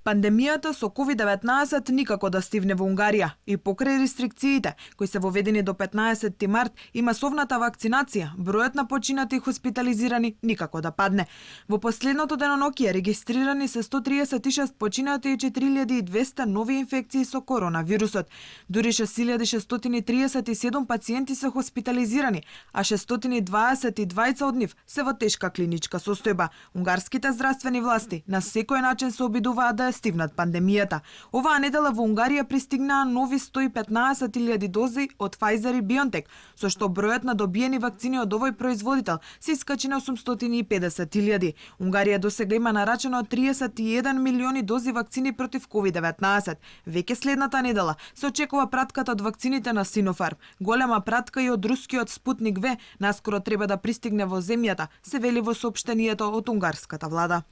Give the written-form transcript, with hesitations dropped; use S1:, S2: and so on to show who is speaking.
S1: Пандемијата со COVID-19 никако да стигне во Унгарија и покрај рестрикциите кои се воведени до 15 март и масовната вакцинација, бројот на починати и хоспитализирани никако да падне. Во последното деноноќие регистрирани се 136 починати и 4200 нови инфекции со коронавирусот. Дури 6637 пациенти се хоспитализирани, а 622 од нив се во тешка клиничка состојба. Унгарските здравствени власти на секој начин се обидуваат да стигнат пандемијата. Оваа недела во Унгарија пристигнаа нови 115.000 дози од Pfizer и BioNTech, со што бројот на добиени вакцини од овој производител се искачи на 850.000. Унгарија досега има нарачено 31 милиони дози вакцини против COVID-19. Веќе следната недела се очекува пратката од вакцините на Sinopharm. Голема пратка и од рускиот Спутник В наскоро треба да пристигне во земјата, се вели во соопштението од унгарската влада.